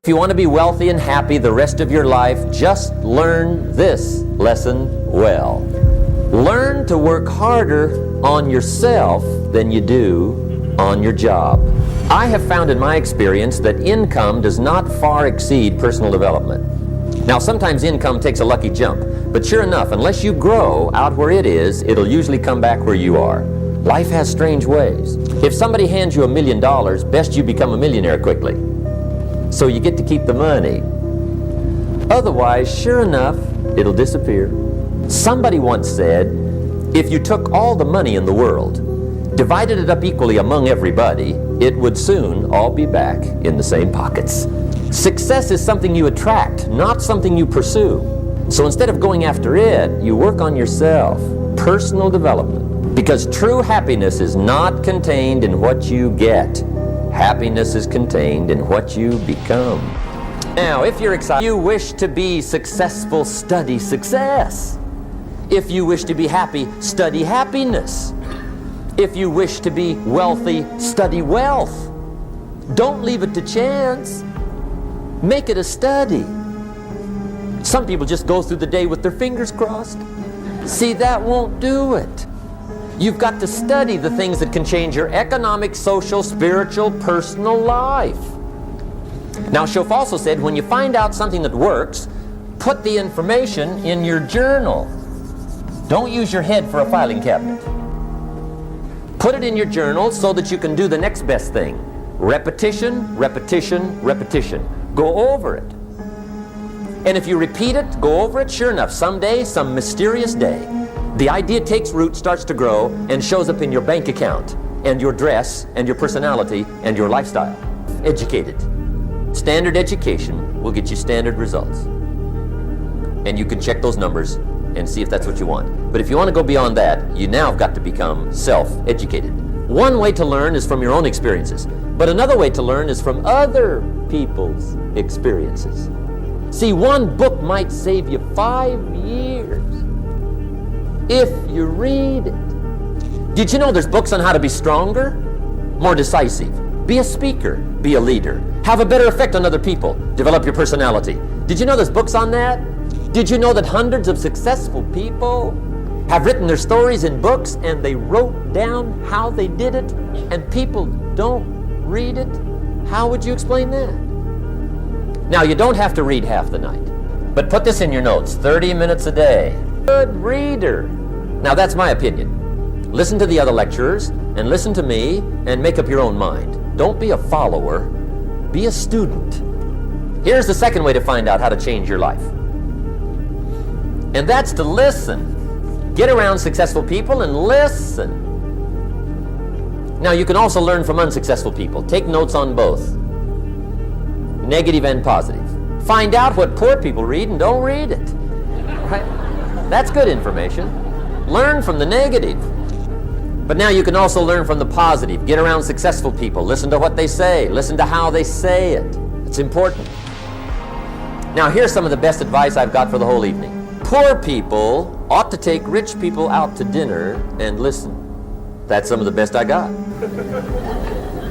you want to be wealthy and happy the rest of your life, just learn this lesson well. Learn to work harder on yourself than you do on your job. I have found in my experience that income does not far exceed personal development. Now, sometimes income takes a lucky jump, but sure enough, unless you grow out where it is, it'll usually come back where you are. Life has strange ways. If somebody hands you $1 million, best you become a millionaire quickly, so you get to keep the money. Otherwise, sure enough, it'll disappear. Somebody once said, if you took all the money in the world, divided it up equally among everybody, it would soon all be back in the same pockets. Success is something you attract, not something you pursue. So instead of going after it, you work on yourself. Personal development. Because true happiness is not contained in what you get. Happiness is contained in what you become. Now, if you're excited, you wish to be successful, study success. If you wish to be happy, study happiness. If you wish to be wealthy, study wealth. Don't leave it to chance. Make it a study. Some people just go through the day with their fingers crossed. See, that won't do it. You've got to study the things that can change your economic, social, spiritual, personal life. Now, Schoff also said, when you find out something that works, put the information in your journal. Don't use your head for a filing cabinet. Put it in your journal so that you can do the next best thing. Repetition, repetition, repetition. Go over it. And if you repeat it, go over it, sure enough, someday, some mysterious day, the idea takes root, starts to grow, and shows up in your bank account, and your dress, and your personality, and your lifestyle. Educated. Standard education will get you standard results. And you can check those numbers and see if that's what you want. But if you want to go beyond that, you now have got to become self-educated. One way to learn is from your own experiences, but another way to learn is from other people's experiences. See, one book might save you 5 years if you read it. Did you know there's books on how to be stronger, more decisive, be a speaker, be a leader, have a better effect on other people, develop your personality? Did you know there's books on that? Did you know that hundreds of successful people have written their stories in books and they wrote down how they did it, and people don't read it? How would you explain that? Now, you don't have to read half the night, but put this in your notes, 30 minutes a day. Good reader. Now, that's my opinion. Listen to the other lecturers and listen to me and make up your own mind. Don't be a follower, be a student. Here's the second way to find out how to change your life. And that's to listen. Get around successful people and listen. Now, you can also learn from unsuccessful people. Take notes on both, negative and positive. Find out what poor people read and don't read it. Right? That's good information. Learn from the negative. But now you can also learn from the positive. Get around successful people. Listen to what they say. Listen to how they say it. It's important. Now, here's some of the best advice I've got for the whole evening. Poor people ought to take rich people out to dinner and listen. That's some of the best I got.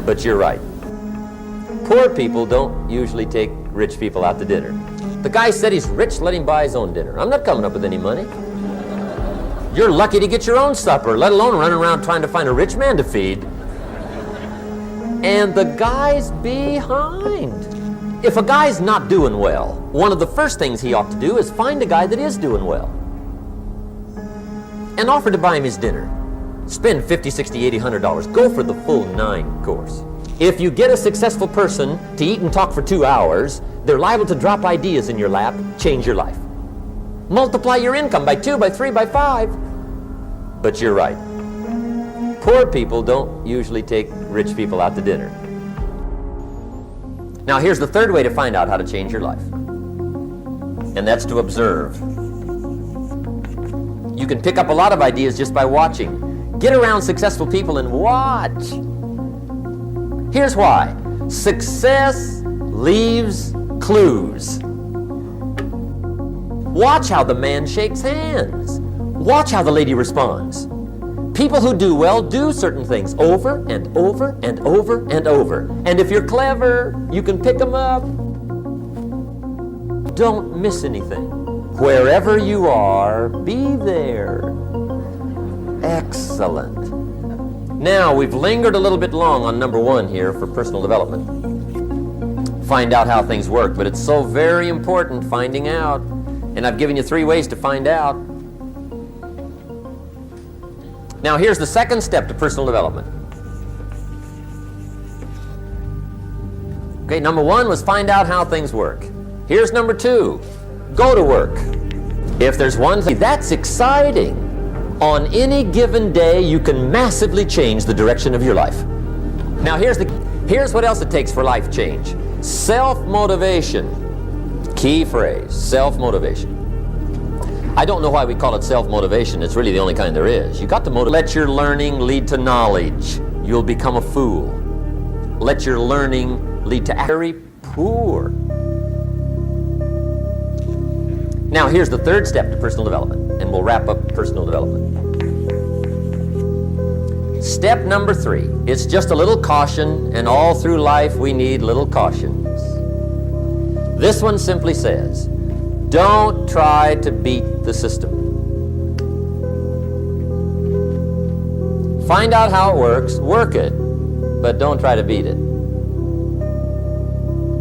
But you're right. Poor people don't usually take rich people out to dinner. The guy said he's rich, let him buy his own dinner. I'm not coming up with any money. You're lucky to get your own supper, let alone running around trying to find a rich man to feed. And the guy's behind. If a guy's not doing well, one of the first things he ought to do is find a guy that is doing well and offer to buy him his dinner. Spend $50, $60, $80, $100. Go for the full 9 course. If you get a successful person to eat and talk for 2 hours, they're liable to drop ideas in your lap, change your life. Multiply your income by 2, by 3, by 5. But you're right. Poor people don't usually take rich people out to dinner. Now, here's the third way to find out how to change your life. And that's to observe. You can pick up a lot of ideas just by watching. Get around successful people and watch. Here's why. Success leaves clues. Watch how the man shakes hands. Watch how the lady responds. People who do well do certain things over and over and over and over. And if you're clever, you can pick them up. don't miss anything. Wherever you are, be there. Excellent. Now, we've lingered a little bit long on number 1 here for personal development. Find out how things work, but it's so very important finding out. And I've given you 3 ways to find out. Now, here's the second step to personal development. Okay, number 1 was find out how things work. Here's number 2, go to work. If there's one thing that's exciting, on any given day you can massively change the direction of your life. Now here's what else it takes for life change. Self-motivation. Key phrase, self-motivation. I don't know why we call it self-motivation. It's really the only kind there is. You got to let your learning lead to knowledge. You'll become a fool. Let your learning lead to very poor. Now here's the third step to personal development, and we'll wrap up personal development. Step number 3, it's just a little caution, and all through life we need little cautions. This one simply says, don't try to beat the system. Find out how it works, work it, but don't try to beat it.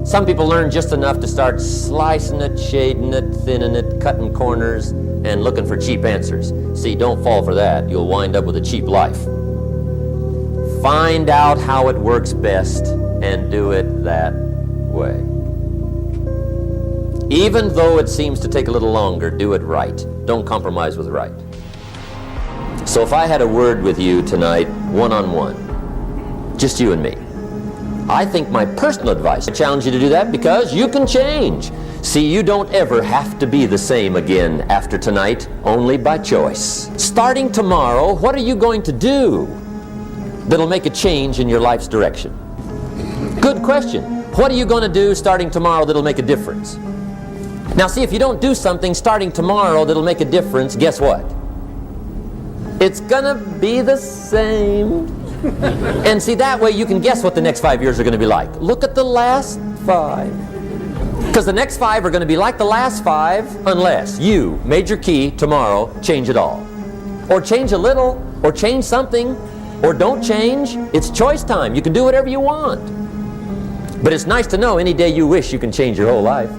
Some people learn just enough to start slicing it, shading it, thinning it, cutting corners, and looking for cheap answers. See, don't fall for that. You'll wind up with a cheap life. Find out how it works best and do it that way. Even though it seems to take a little longer, do it right. Don't compromise with right. So if I had a word with you tonight, one-on-one, just you and me, I think my personal advice, I challenge you to do that because you can change. See, you don't ever have to be the same again after tonight, only by choice. Starting tomorrow, what are you going to do that'll make a change in your life's direction? Good question. What are you going to do starting tomorrow that'll make a difference? Now see, if you don't do something starting tomorrow that'll make a difference, guess what? It's gonna be the same. And see, that way you can guess what the next 5 years are going to be like. Look at the last 5. Because the next 5 are going to be like the last 5 unless you, major key, tomorrow, change it all. Or change a little, or change something, or don't change. It's choice time. You can do whatever you want. But it's nice to know any day you wish you can change your whole life.